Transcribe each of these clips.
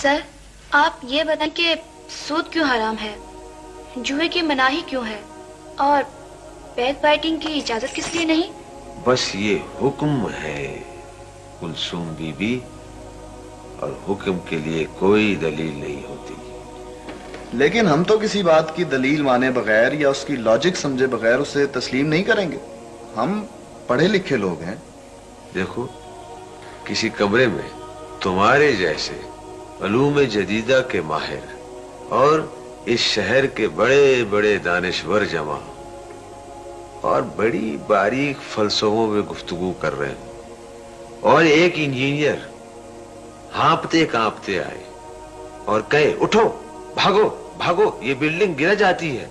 سر آپ یہ بتائیں کہ سود کیوں حرام ہے، جوئے کی مناہی کیوں ہے، اور بیک بائٹنگ کی اجازت کس لیے نہیں؟ بس یہ حکم ہے کلثوم بی بی، اور حکم کے لیے کوئی دلیل نہیں ہوتی۔ لیکن ہم تو کسی بات کی دلیل مانے بغیر یا اس کی لاجک سمجھے بغیر اسے تسلیم نہیں کریں گے۔ ہم پڑھے لکھے لوگ ہیں۔ دیکھو، کسی کمرے میں تمہارے جیسے علوم جدیدہ کے ماہر اور اس شہر کے بڑے بڑے دانشور جمع اور بڑی باریک فلسفوں میں گفتگو کر رہے ہیں، اور ایک انجینئر ہانپتے کانپتے آئے اور کہے اٹھو بھاگو بھاگو یہ بلڈنگ گر جاتی ہے،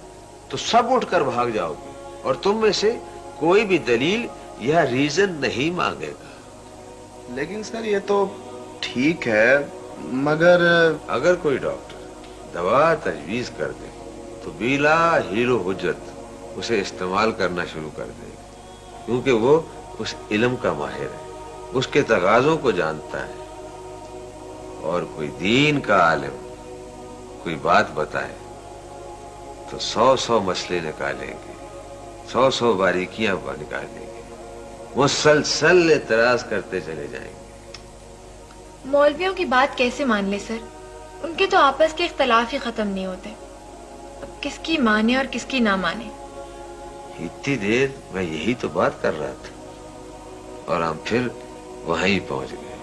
تو سب اٹھ کر بھاگ جاؤ گے اور تم میں سے کوئی بھی دلیل یا ریزن نہیں مانگے گا۔ لیکن سر یہ تو ٹھیک ہے، مگر اگر کوئی ڈاکٹر دوا تجویز کر دے تو بلا ہیرو حجت اسے استعمال کرنا شروع کر دے گا، کیونکہ وہ اس علم کا ماہر ہے، اس کے تقاضوں کو جانتا ہے۔ اور کوئی دین کا عالم کوئی بات بتائے تو 100 مسئلے نکالیں گے، 100 باریکیاں نکالیں گے، مسلسل اعتراض کرتے چلے جائیں گے۔ مولویوں کی بات کیسے مان لے سر؟ ان کے تو آپس کے اختلاف ہی ختم نہیں ہوتے، اب کس کی مانے اور کس کی نہ مانے۔ اتنی دیر میں یہی تو بات کر رہا تھا اور ہم پھر وہیں پہنچ گئے۔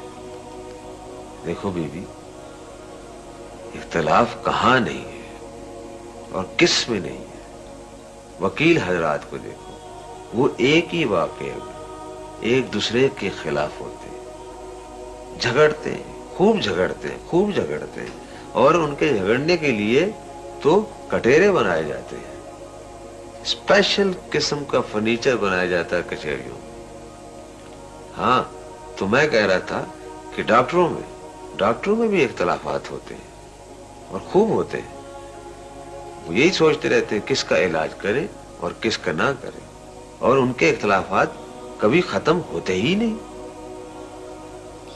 دیکھو بی بی، اختلاف کہاں نہیں ہے اور کس میں نہیں ہے۔ وکیل حضرات کو دیکھو، وہ ایک ہی واقعے میں ایک دوسرے کے خلاف ہوتے ہیں، جھگڑتے ہیں، خوب جھگڑتے ہیں، خوب جھگڑتے ہیں، اور ان کے جھگڑنے کے لیے تو کٹہرے بنائے جاتے ہیں، اسپیشل قسم کا فرنیچر بنایا جاتا ہے کچہریوں میں۔ ہاں، تو میں کہہ رہا تھا کہ ڈاکٹروں میں بھی اختلافات ہوتے ہیں اور خوب ہوتے ہیں۔ وہ یہی سوچتے رہتے ہیں کس کا علاج کریں اور کس کا نہ کریں، اور ان کے اختلافات کبھی ختم ہوتے ہی نہیں۔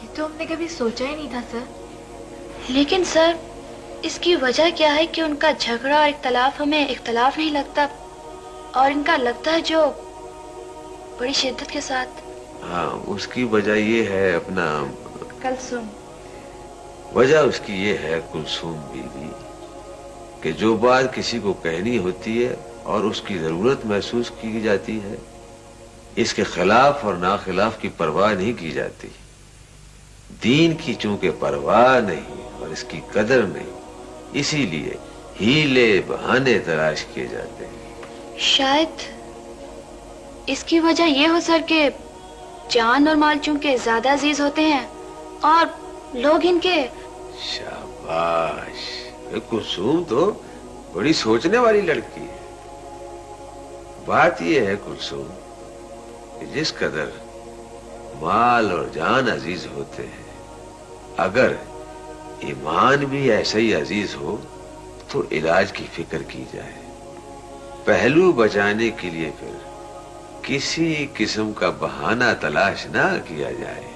یہ تو ہم نے کبھی سوچا ہی نہیں تھا سر۔ لیکن سر اس کی وجہ کیا ہے کہ ان کا جھگڑا اور اختلاف ہمیں اختلاف نہیں لگتا، اور ان کا لگتا ہے جو بڑی شدت کے ساتھ؟ ہاں، اس کی وجہ یہ ہے اپنا کلثوم، وجہ اس کی یہ ہے کلثوم بی بی کہ جو بات کسی کو کہنی ہوتی ہے اور اس کی ضرورت محسوس کی جاتی ہے، اس کے خلاف اور ناخلاف کی پرواہ نہیں کی جاتی۔ دین کی چونکہ پرواہ نہیں اور اس کی قدر نہیں، اسی لیے ہیلے بہانے تلاش کیے جاتے ہیں۔ شاید اس کی وجہ یہ ہو سر کہ جان اور مال چونکہ زیادہ عزیز ہوتے ہیں اور لوگ ان کے… شاباش، کلثوم تو بڑی سوچنے والی لڑکی ہے۔ بات یہ ہے کلثوم کہ جس قدر مال اور جان عزیز ہوتے ہیں، اگر ایمان بھی ایسا ہی عزیز ہو تو علاج کی فکر کی جائے، پہلو بچانے کے لیے پھر کسی قسم کا بہانہ تلاش نہ کیا جائے۔